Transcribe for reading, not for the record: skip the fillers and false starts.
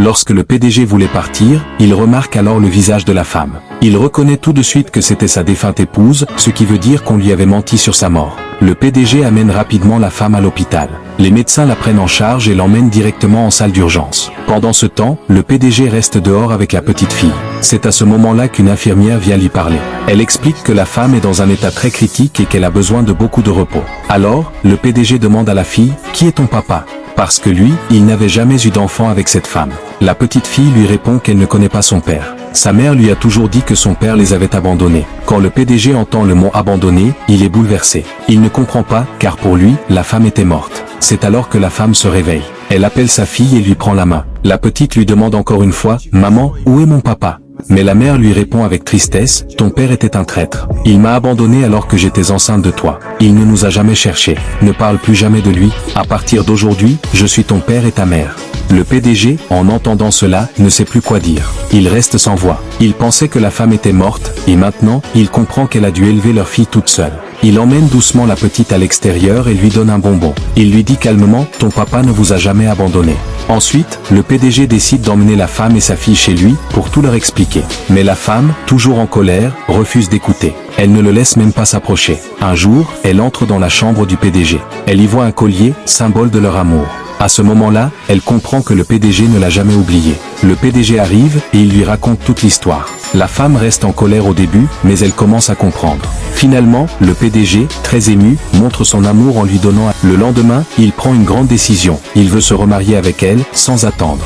Lorsque le PDG voulait partir, il remarque alors le visage de la femme. Il reconnaît tout de suite que c'était sa défunte épouse, ce qui veut dire qu'on lui avait menti sur sa mort. Le PDG amène rapidement la femme à l'hôpital. Les médecins la prennent en charge et l'emmènent directement en salle d'urgence. Pendant ce temps, le PDG reste dehors avec la petite fille. C'est à ce moment-là qu'une infirmière vient lui parler. Elle explique que la femme est dans un état très critique et qu'elle a besoin de beaucoup de repos. Alors, le PDG demande à la fille « Qui est ton papa ?» Parce que lui, il n'avait jamais eu d'enfant avec cette femme. La petite fille lui répond qu'elle ne connaît pas son père. Sa mère lui a toujours dit que son père les avait abandonnés. Quand le PDG entend le mot abandonné, il est bouleversé. Il ne comprend pas, car pour lui, la femme était morte. C'est alors que la femme se réveille. Elle appelle sa fille et lui prend la main. La petite lui demande encore une fois « Maman, où est mon papa ?» Mais la mère lui répond avec tristesse « Ton père était un traître. Il m'a abandonné alors que j'étais enceinte de toi. Il ne nous a jamais cherchés. Ne parle plus jamais de lui. À partir d'aujourd'hui, je suis ton père et ta mère. » Le PDG, en entendant cela, ne sait plus quoi dire. Il reste sans voix. Il pensait que la femme était morte, et maintenant, il comprend qu'elle a dû élever leur fille toute seule. Il emmène doucement la petite à l'extérieur et lui donne un bonbon. Il lui dit calmement « Ton papa ne vous a jamais abandonné. » Ensuite, le PDG décide d'emmener la femme et sa fille chez lui pour tout leur expliquer. Mais la femme, toujours en colère, refuse d'écouter. Elle ne le laisse même pas s'approcher. Un jour, elle entre dans la chambre du PDG. Elle y voit un collier, symbole de leur amour. À ce moment-là, elle comprend que le PDG ne l'a jamais oublié. Le PDG arrive et il lui raconte toute l'histoire. La femme reste en colère au début, mais elle commence à comprendre. Finalement, le PDG, très ému, montre son amour en lui donnant. Le lendemain, il prend une grande décision. Il veut se remarier avec elle, sans attendre.